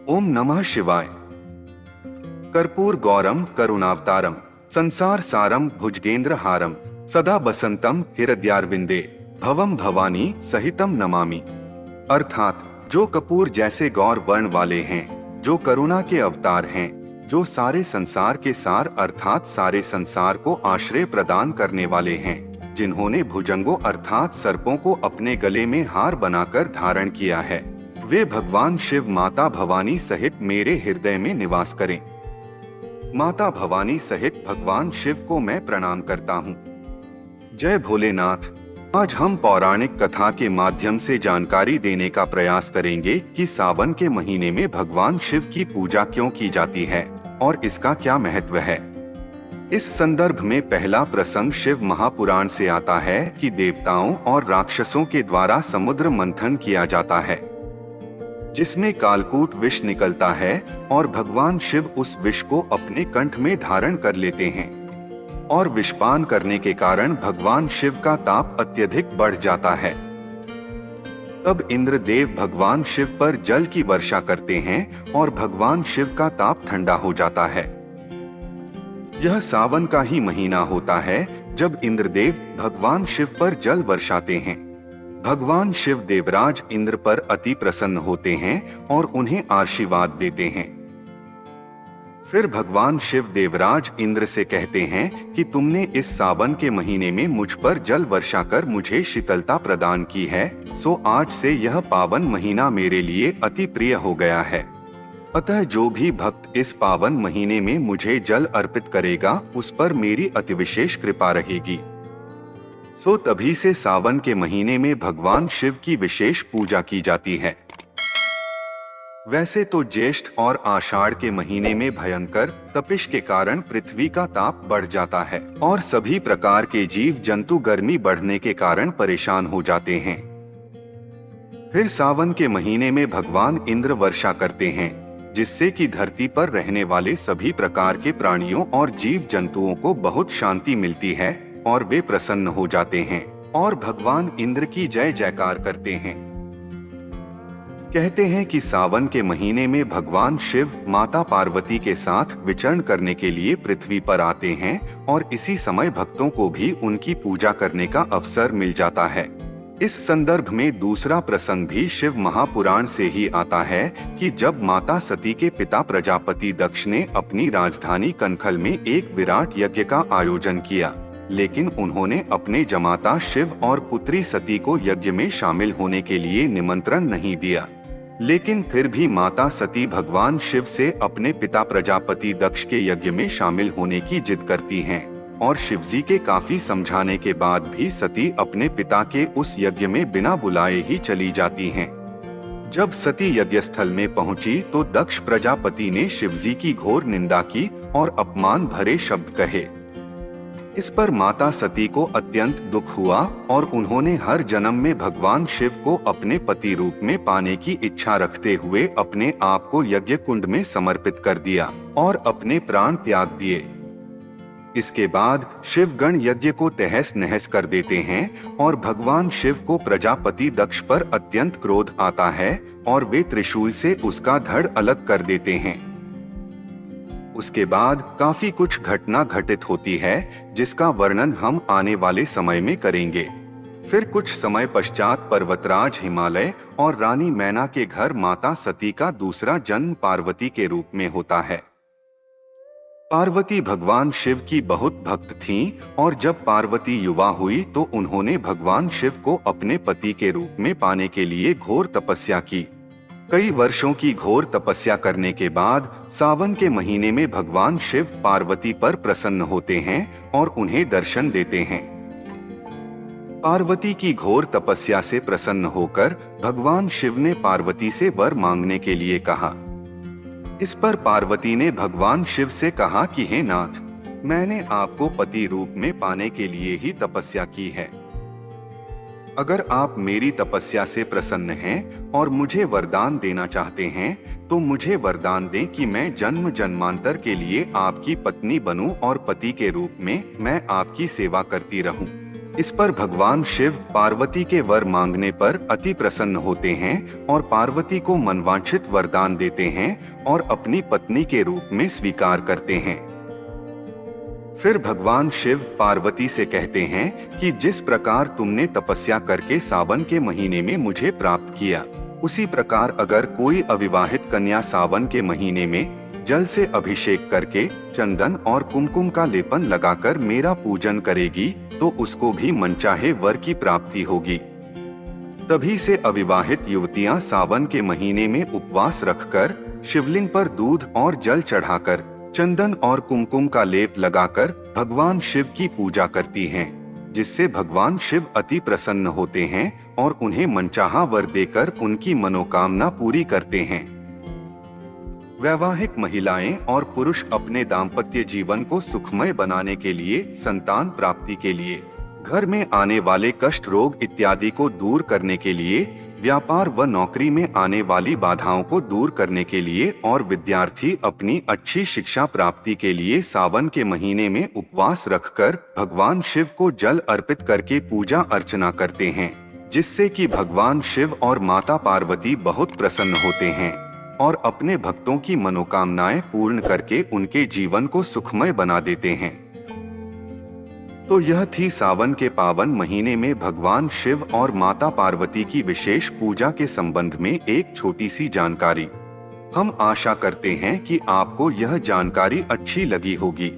ओम नमः शिवाय। कर्पूर गौरम करुणावतारम संसार सारम भुजगेंद्र हारम सदा बसंतम हृदयारविंदे भवम भवानी सहितम नमामि। अर्थात जो कपूर जैसे गौर वर्ण वाले हैं, जो करुणा के अवतार हैं, जो सारे संसार के सार अर्थात सारे संसार को आश्रय प्रदान करने वाले हैं, जिन्होंने भुजंगों अर्थात सर्पों को अपने गले में हार बनाकर धारण किया है, वे भगवान शिव माता भवानी सहित मेरे हृदय में निवास करें। माता भवानी सहित भगवान शिव को मैं प्रणाम करता हूँ। जय भोलेनाथ। आज हम पौराणिक कथा के माध्यम से जानकारी देने का प्रयास करेंगे कि सावन के महीने में भगवान शिव की पूजा क्यों की जाती है और इसका क्या महत्व है। इस संदर्भ में पहला प्रसंग शिव महापुराण से आता है कि देवताओं और राक्षसों के द्वारा समुद्र मंथन किया जाता है, जिसमें कालकूट विष निकलता है और भगवान शिव उस विष को अपने कंठ में धारण कर लेते हैं और विषपान करने के कारण भगवान शिव का ताप अत्यधिक बढ़ जाता है। तब इंद्रदेव भगवान शिव पर जल की वर्षा करते हैं और भगवान शिव का ताप ठंडा हो जाता है। यह सावन का ही महीना होता है जब इंद्रदेव भगवान शिव पर जल वर्षाते हैं। भगवान शिव देवराज इंद्र पर अति प्रसन्न होते हैं और उन्हें आशीर्वाद देते हैं। फिर भगवान शिव देवराज इंद्र से कहते हैं कि तुमने इस सावन के महीने में मुझ पर जल वर्षा कर मुझे शीतलता प्रदान की है, सो आज से यह पावन महीना मेरे लिए अति प्रिय हो गया है। अतः जो भी भक्त इस पावन महीने में मुझे जल अर्पित करेगा उस पर मेरी अतिविशेष कृपा रहेगी। सो तभी से सावन के महीने में भगवान शिव की विशेष पूजा की जाती है। वैसे तो ज्येष्ठ और आषाढ़ के महीने में भयंकर तपिश के कारण पृथ्वी का ताप बढ़ जाता है और सभी प्रकार के जीव जंतु गर्मी बढ़ने के कारण परेशान हो जाते हैं। फिर सावन के महीने में भगवान इंद्र वर्षा करते हैं, जिससे कि धरती पर रहने वाले सभी प्रकार के प्राणियों और जीव जंतुओं को बहुत शांति मिलती है और वे प्रसन्न हो जाते हैं और भगवान इंद्र की जय जयकार करते हैं। कहते हैं कि सावन के महीने में भगवान शिव माता पार्वती के साथ विचरण करने के लिए पृथ्वी पर आते हैं और इसी समय भक्तों को भी उनकी पूजा करने का अवसर मिल जाता है। इस संदर्भ में दूसरा प्रसंग भी शिव महापुराण से ही आता है कि जब माता सती के पिता प्रजापति दक्ष ने अपनी राजधानी कनखल में एक विराट यज्ञ का आयोजन किया, लेकिन उन्होंने अपने जमाता शिव और पुत्री सती को यज्ञ में शामिल होने के लिए निमंत्रण नहीं दिया। लेकिन फिर भी माता सती भगवान शिव से अपने पिता प्रजापति दक्ष के यज्ञ में शामिल होने की जिद करती हैं और शिवजी के काफी समझाने के बाद भी सती अपने पिता के उस यज्ञ में बिना बुलाए ही चली जाती हैं। जब सती यज्ञ स्थल में पहुंची तो दक्ष प्रजापति ने शिवजी की घोर निंदा की और अपमान भरे शब्द कहे। इस पर माता सती को अत्यंत दुख हुआ और उन्होंने हर जन्म में भगवान शिव को अपने पति रूप में पाने की इच्छा रखते हुए अपने आप को यज्ञ कुंड में समर्पित कर दिया और अपने प्राण त्याग दिए। इसके बाद शिवगण यज्ञ को तहस नहस कर देते हैं और भगवान शिव को प्रजापति दक्ष पर अत्यंत क्रोध आता है और वे त्रिशूल से उसका धड़ अलग कर देते हैं। उसके बाद काफी कुछ घटना घटित होती है, जिसका वर्णन हम आने वाले समय में करेंगे। फिर कुछ समय पश्चात पर्वतराज हिमालय और रानी मैना के घर माता सती का दूसरा जन्म पार्वती के रूप में होता है। पार्वती भगवान शिव की बहुत भक्त थीं और जब पार्वती युवा हुई तो उन्होंने भगवान शिव को अपने पति के रूप में पाने के लिए घोर तपस्या की। कई वर्षों की घोर तपस्या करने के बाद सावन के महीने में भगवान शिव पार्वती पर प्रसन्न होते हैं और उन्हें दर्शन देते हैं। पार्वती की घोर तपस्या से प्रसन्न होकर भगवान शिव ने पार्वती से वर मांगने के लिए कहा। इस पर पार्वती ने भगवान शिव से कहा कि हे नाथ, मैंने आपको पति रूप में पाने के लिए ही तपस्या की है। अगर आप मेरी तपस्या से प्रसन्न हैं और मुझे वरदान देना चाहते हैं तो मुझे वरदान दें कि मैं जन्म जन्मांतर के लिए आपकी पत्नी बनूं और पति के रूप में मैं आपकी सेवा करती रहूं। इस पर भगवान शिव पार्वती के वर मांगने पर अति प्रसन्न होते हैं और पार्वती को मनवांछित वरदान देते हैं और अपनी पत्नी के रूप में स्वीकार करते हैं। फिर भगवान शिव पार्वती से कहते हैं कि जिस प्रकार तुमने तपस्या करके सावन के महीने में मुझे प्राप्त किया, उसी प्रकार अगर कोई अविवाहित कन्या सावन के महीने में जल से अभिषेक करके चंदन और कुमकुम का लेपन लगाकर मेरा पूजन करेगी तो उसको भी मनचाहे वर की प्राप्ति होगी। तभी से अविवाहित युवतियां सावन के महीने में उपवास रखकर शिवलिंग पर दूध और जल चढ़ाकर चंदन और कुमकुम का लेप लगाकर भगवान शिव की पूजा करती हैं, जिससे भगवान शिव अति प्रसन्न होते हैं और उन्हें मनचाहा वर देकर उनकी मनोकामना पूरी करते हैं। वैवाहिक महिलाएं और पुरुष अपने दाम्पत्य जीवन को सुखमय बनाने के लिए, संतान प्राप्ति के लिए, घर में आने वाले कष्ट रोग इत्यादि को दूर करने के लिए, व्यापार व नौकरी में आने वाली बाधाओं को दूर करने के लिए और विद्यार्थी अपनी अच्छी शिक्षा प्राप्ति के लिए सावन के महीने में उपवास रखकर भगवान शिव को जल अर्पित करके पूजा अर्चना करते हैं, जिससे कि भगवान शिव और माता पार्वती बहुत प्रसन्न होते हैं और अपने भक्तों की मनोकामनाएं पूर्ण करके उनके जीवन को सुखमय बना देते हैं। तो यह थी सावन के पावन महीने में भगवान शिव और माता पार्वती की विशेष पूजा के संबंध में एक छोटी सी जानकारी। हम आशा करते हैं कि आपको यह जानकारी अच्छी लगी होगी।